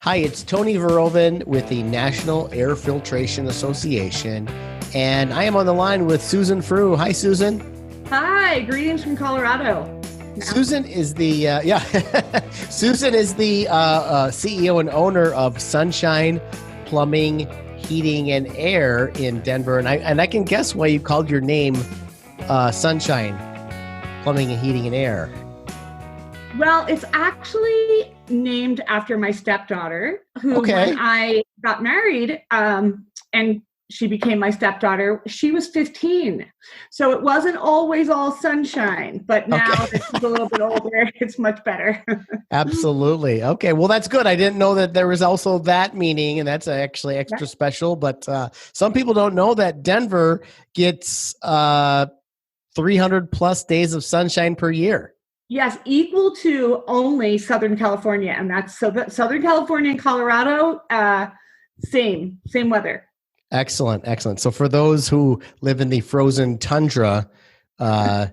Hi, it's Tony Verhoeven with the National Air Filtration Association, and I am on the line with Susan Frew. Hi, Susan. Hi, greetings from Colorado. Susan is the Susan is the CEO and owner of Sunshine Plumbing, Heating, and Air in Denver, and I can guess why you called your name Sunshine Plumbing and Heating and Air. Well, it's actually named after my stepdaughter, who when I got married and she became my stepdaughter, she was 15. So it wasn't always all sunshine, but now that she's a little bit older, it's much better. Absolutely. Okay. Well, that's good. I didn't know that there was also that meaning, and that's actually extra special. But some people don't know that Denver gets 300 plus days of sunshine per year. Yes, equal to only Southern California. And that's Southern California and Colorado, same weather. Excellent. So for those who live in the frozen tundra, so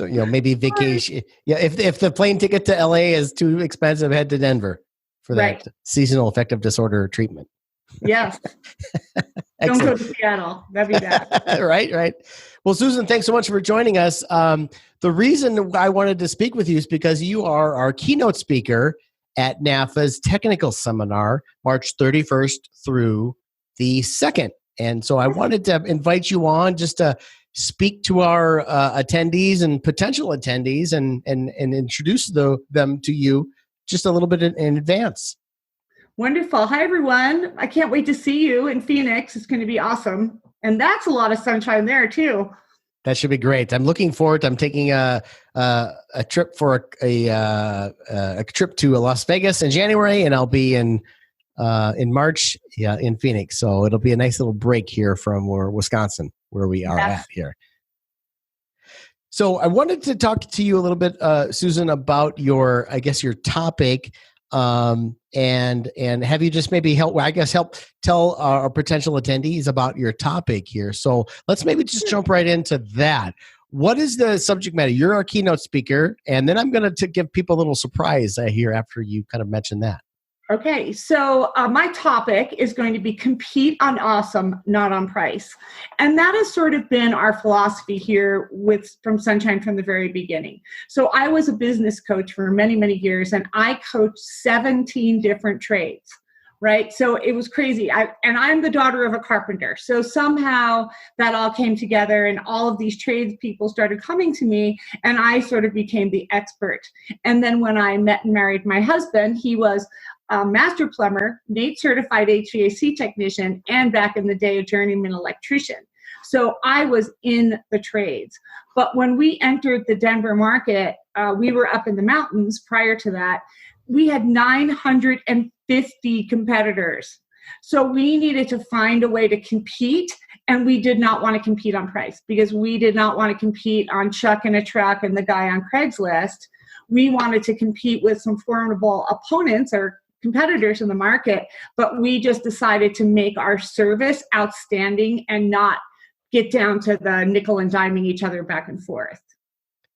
maybe vacation. Yeah, if the plane ticket to LA is too expensive, head to Denver for that seasonal affective disorder treatment. Yes. Don't go to Seattle. That'd be bad. Right. Well, Susan, thanks so much for joining us. The reason I wanted to speak with you is because you are our keynote speaker at NAFA's technical seminar, March 31st through the 2nd. And so I wanted to invite you on just to speak to our attendees and potential attendees and introduce them to you just a little bit in advance. Wonderful. Hi, everyone. I can't wait to see you in Phoenix. It's going to be awesome. And that's a lot of sunshine there, too. That should be great. I'm looking forward. I'm taking a trip for a trip to Las Vegas in January, and I'll be in March in Phoenix. So it'll be a nice little break here from Wisconsin, where we are at here. So I wanted to talk to you a little bit, Susan, about your topic. And have you just maybe help tell our potential attendees about your topic here. So let's maybe just jump right into that. What is the subject matter? You're our keynote speaker, and then I'm going to give people a little surprise here after you kind of mention that. Okay, so my topic is going to be compete on awesome, not on price. And that has sort of been our philosophy here from Sunshine from the very beginning. So I was a business coach for many, many years, and I coached 17 different trades, right? So it was crazy. I'm the daughter of a carpenter. So somehow that all came together, and all of these trades people started coming to me, and I sort of became the expert. And then when I met and married my husband, he was a master plumber, NATE certified HVAC technician, and back in the day, a journeyman electrician. So I was in the trades. But when we entered the Denver market, we were up in the mountains. Prior to that, we had 950 competitors. So we needed to find a way to compete, and we did not want to compete on price because we did not want to compete on Chuck in a truck and the guy on Craigslist. We wanted to compete with some formidable opponents or competitors in the market, but we just decided to make our service outstanding and not get down to the nickel and diming each other back and forth.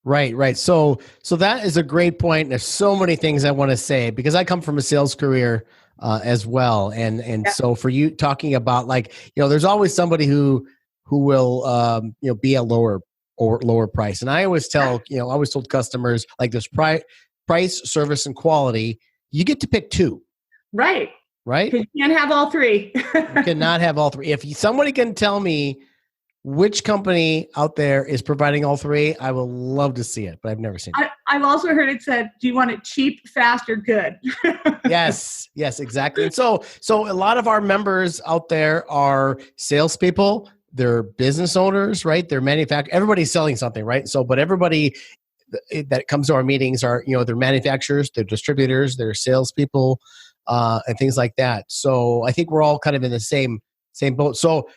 Right. So that is a great point. There's so many things I want to say because I come from a sales career as well, and so for you talking about there's always somebody who will be a lower price, and I always tell I always told customers there's price, service, and quality. You get to pick two. Right. Because you can't have all three. You cannot have all three. If somebody can tell me which company out there is providing all three, I will love to see it, but I've never seen it. I've also heard it said, do you want it cheap, fast, or good? Yes, exactly. And so a lot of our members out there are salespeople. They're business owners, right? They're manufacturers. Everybody's selling something, right? So, but everybody that comes to our meetings are, they're manufacturers, they're distributors, they're salespeople, and things like that. So I think we're all kind of in the same boat. So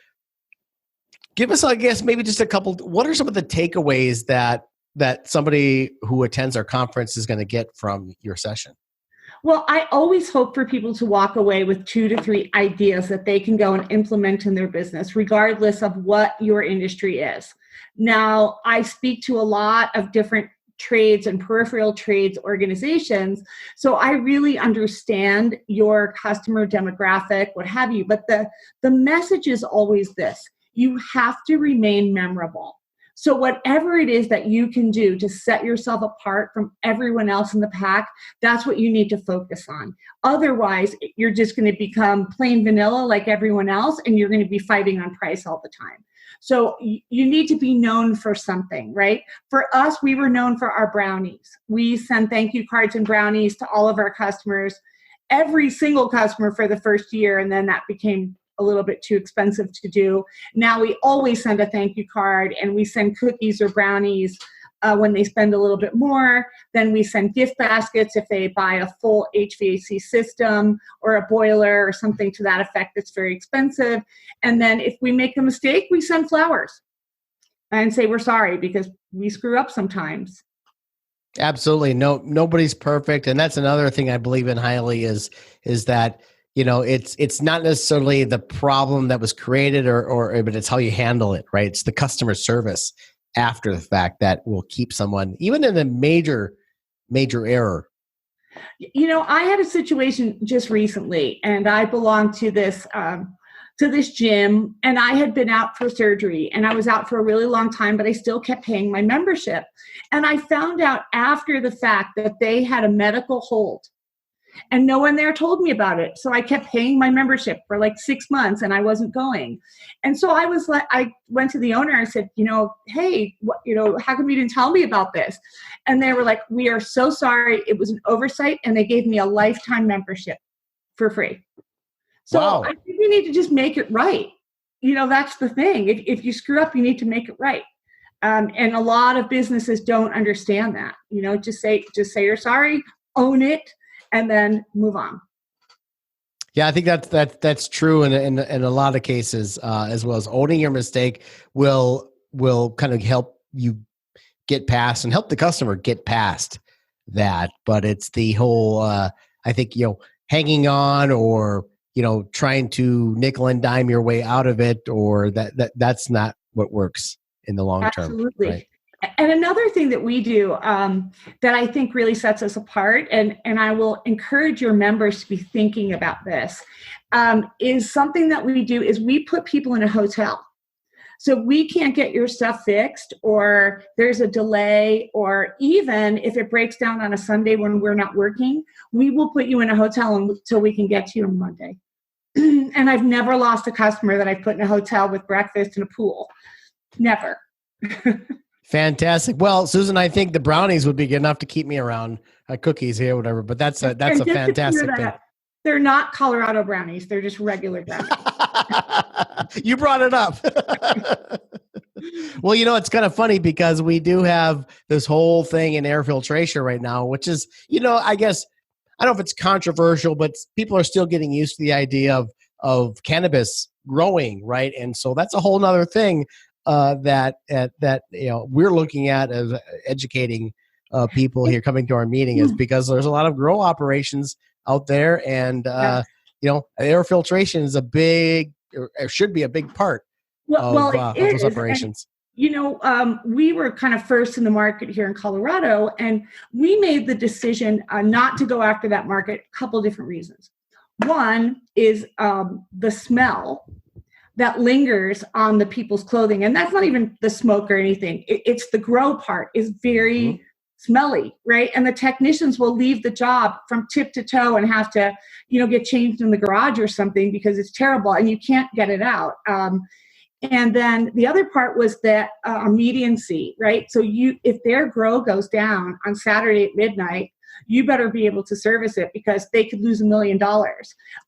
give us, I guess, maybe just a couple. What are some of the takeaways that somebody who attends our conference is going to get from your session? Well, I always hope for people to walk away with 2 to 3 ideas that they can go and implement in their business, regardless of what your industry is. Now, I speak to a lot of different trades and peripheral trades organizations. So I really understand your customer demographic, what have you. But the message is always this: you have to remain memorable. So whatever it is that you can do to set yourself apart from everyone else in the pack, that's what you need to focus on. Otherwise, you're just going to become plain vanilla like everyone else, and you're going to be fighting on price all the time. So you need to be known for something, right? For us, we were known for our brownies. We send thank you cards and brownies to all of our customers, every single customer for the first year, and then that became a little bit too expensive to do. Now we always send a thank you card, and we send cookies or brownies when they spend a little bit more. Then we send gift baskets if they buy a full HVAC system or a boiler or something to that effect that's very expensive. And then if we make a mistake, we send flowers and say we're sorry because we screw up sometimes. Absolutely. No, nobody's perfect. And that's another thing I believe in highly is that, you know, it's not necessarily the problem that was created but it's how you handle it, right? It's the customer service after the fact that will keep someone, even in a major error. You know, I had a situation just recently, and I belonged to this gym, and I had been out for surgery, and I was out for a really long time, but I still kept paying my membership. And I found out after the fact that they had a medical hold, and no one there told me about it. So I kept paying my membership for like 6 months, and I wasn't going. And so I went to the owner and said, you know, hey, how come you didn't tell me about this? And they were like, we are so sorry. It was an oversight. And they gave me a lifetime membership for free. So Wow. I think we need to just make it right. You know, that's the thing. If you screw up, you need to make it right. And a lot of businesses don't understand that. You know, just say you're sorry, own it, and then move on. Yeah, I think that's true in a lot of cases, as well as owning your mistake will kind of help you get past and help the customer get past that. But it's the whole, I think, you know, hanging on or, you know, trying to nickel and dime your way out of it, or that's not what works in the long term. Absolutely. Right? And another thing that we do that I think really sets us apart, and I will encourage your members to be thinking about this, is something that we do is we put people in a hotel. So we can't get your stuff fixed, or there's a delay, or even if it breaks down on a Sunday when we're not working, we will put you in a hotel until we can get to you on Monday. And I've never lost a customer that I've put in a hotel with breakfast and a pool. Never. Fantastic. Well, Susan, I think the brownies would be good enough to keep me around. Cookies here, whatever. But that's a fantastic thing. They're not Colorado brownies. They're just regular brownies. You brought it up. Well, you know, it's kind of funny because we do have this whole thing in air filtration right now, which is, you know, I guess, I don't know if it's controversial, but people are still getting used to the idea of cannabis growing, right? And so that's a whole nother thing. That you know we're looking at as educating people here coming to our meeting is because there's a lot of grow operations out there, and you know, air filtration is should be a big part of those operations. And, you know, we were kind of first in the market here in Colorado, and we made the decision not to go after that market. A couple different reasons. One is the smell that lingers on the people's clothing. And that's not even the smoke or anything. It's the grow part is very smelly, right? And the technicians will leave the job from tip to toe and have to, you know, get changed in the garage or something because it's terrible and you can't get it out. And then the other part was that immediacy, right? So if their grow goes down on Saturday at midnight, you better be able to service it because they could lose $1 million.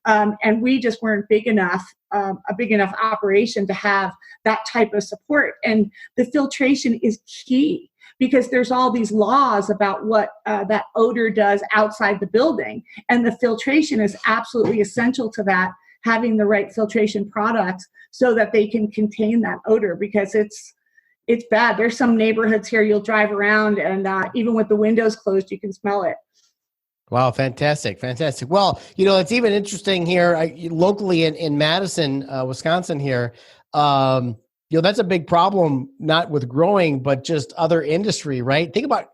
And we just weren't big enough, a big enough operation to have that type of support. And the filtration is key because there's all these laws about what that odor does outside the building. And the filtration is absolutely essential to that, having the right filtration products so that they can contain that odor because it's bad. There's some neighborhoods here you'll drive around and even with the windows closed, you can smell it. Wow, fantastic. Well, you know, it's even interesting here locally in Madison, Wisconsin here. You know, that's a big problem, not with growing, but just other industry, right? Think about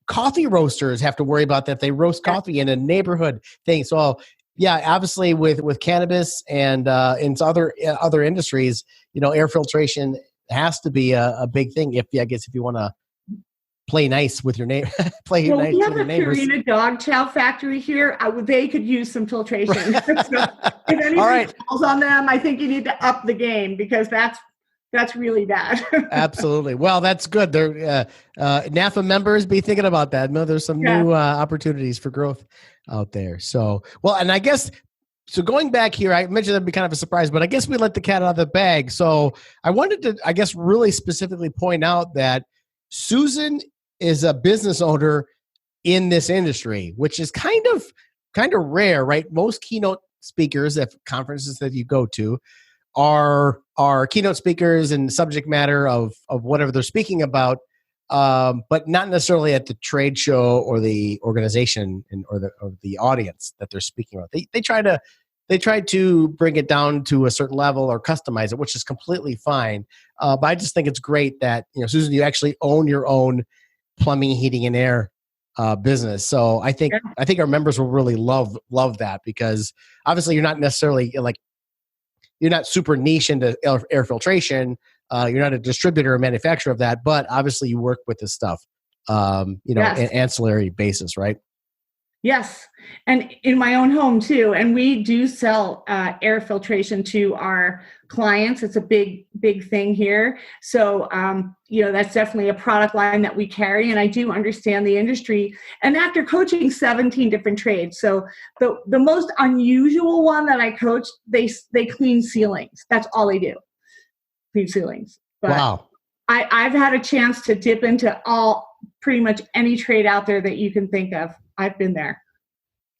coffee roasters have to worry about that. They roast coffee in a neighborhood thing. So yeah, obviously with cannabis and in other industries, air filtration has to be a big thing. If you want to play nice with your neighbor, we have a Purina dog chow factory here. They could use some filtration. So if anybody calls on them, I think you need to up the game, because that's really bad. Absolutely. Well, that's good. They're NAFA members, be thinking about that. No, there's some new opportunities for growth out there. So, well, and I guess, so going back here, I mentioned that'd be kind of a surprise, but I guess we let the cat out of the bag. So I wanted to, I guess, really specifically point out that Susan is a business owner in this industry, which is kind of rare, right? Most keynote speakers at conferences that you go to are keynote speakers and subject matter of whatever they're speaking about, but not necessarily at the trade show or the organization or the audience that they're speaking about. They try to bring it down to a certain level or customize it, which is completely fine. But I just think it's great that, Susan, you actually own your own plumbing, heating, and air business. So I think our members will really love that, because obviously you're not necessarily you're not super niche into air filtration. You're not a distributor or manufacturer of that, but obviously you work with this stuff, an ancillary basis, right? Yes. And in my own home too. And we do sell air filtration to our clients. It's a big thing here. So, that's definitely a product line that we carry. And I do understand the industry. And after coaching 17 different trades, so the most unusual one that I coach, they clean ceilings. That's all they do. Clean ceilings. But wow. I've had a chance to dip into pretty much any trade out there that you can think of. I've been there.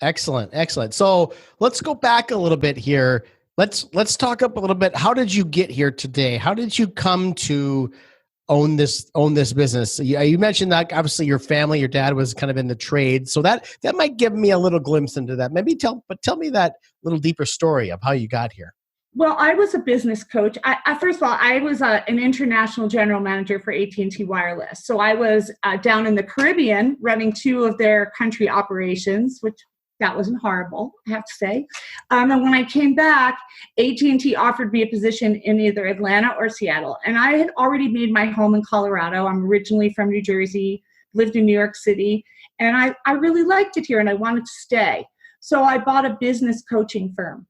Excellent. So let's go back a little bit here. Let's talk up a little bit. How did you get here today? How did you come to own this business? You mentioned that obviously your family, your dad was kind of in the trade, so that might give me a little glimpse into that. Maybe tell me that little deeper story of how you got here. Well, I was a business coach. First of all, I was an international general manager for AT&T Wireless. So I was down in the Caribbean running 2 of their country operations, which that wasn't horrible, I have to say. And when I came back, AT&T offered me a position in either Atlanta or Seattle. And I had already made my home in Colorado. I'm originally from New Jersey, lived in New York City, and I really liked it here and I wanted to stay. So I bought a business coaching firm.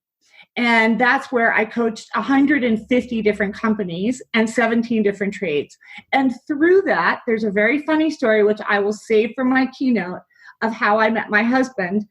And that's where I coached 150 different companies and 17 different trades. And through that, there's a very funny story, which I will save for my keynote, of how I met my husband,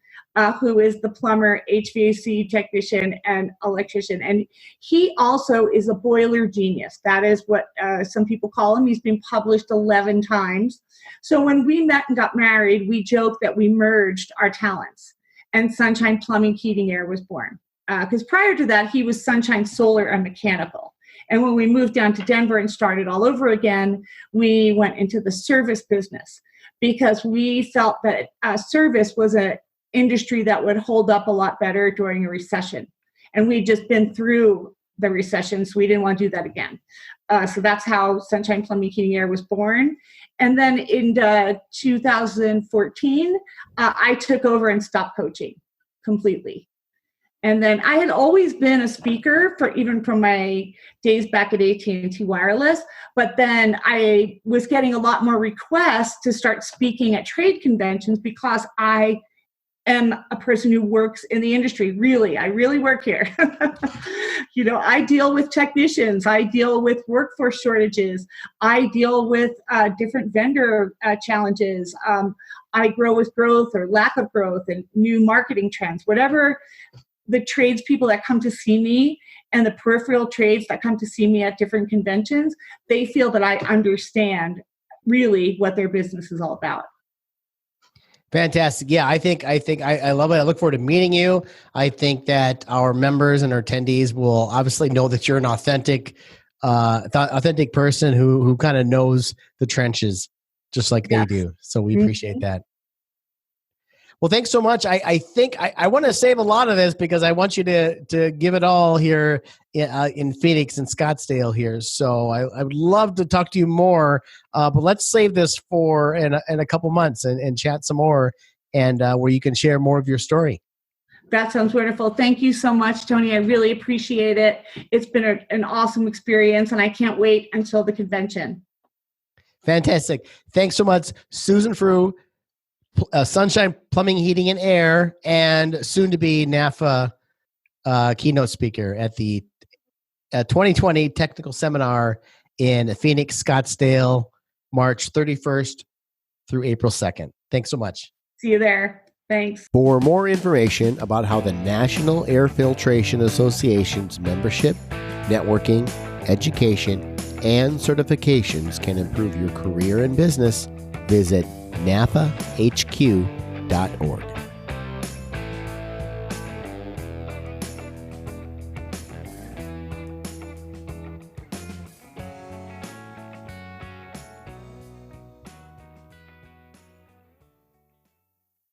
who is the plumber, HVAC technician, and electrician. And he also is a boiler genius. That is what some people call him. He's been published 11 times. So when we met and got married, we joked that we merged our talents. And Sunshine Plumbing, Heating, Air was born. Because prior to that, he was Sunshine Solar and Mechanical. And when we moved down to Denver and started all over again, we went into the service business because we felt that service was an industry that would hold up a lot better during a recession. And we'd just been through the recession, so we didn't want to do that again. So that's how Sunshine Plumbing, Heating, Air was born. And then in 2014, I took over and stopped coaching completely. And then I had always been a speaker even from my days back at AT&T Wireless, but then I was getting a lot more requests to start speaking at trade conventions because I am a person who works in the industry. I really work here. I deal with technicians. I deal with workforce shortages. I deal with different vendor challenges. I grow with growth or lack of growth and new marketing trends, whatever the tradespeople that come to see me and the peripheral trades that come to see me at different conventions, they feel that I understand really what their business is all about. Fantastic. Yeah, I think I love it. I look forward to meeting you. I think that our members and our attendees will obviously know that you're an authentic person who kind of knows the trenches just like they do. So we appreciate that. Well, thanks so much. I think I want to save a lot of this because I want you to give it all here in Phoenix and Scottsdale here. So I would love to talk to you more, but let's save this for in a couple months and chat some more, and where you can share more of your story. That sounds wonderful. Thank you so much, Tony. I really appreciate it. It's been an awesome experience, and I can't wait until the convention. Fantastic. Thanks so much, Susan Frew, Sunshine Plumbing, Heating, and Air, and soon to be NAFA keynote speaker at the 2020 technical seminar in Phoenix, Scottsdale, March 31st through April 2nd. Thanks so much. See you there. Thanks. For more information about how the National Air Filtration Association's membership, networking, education, and certifications can improve your career and business, visit nafahq.org.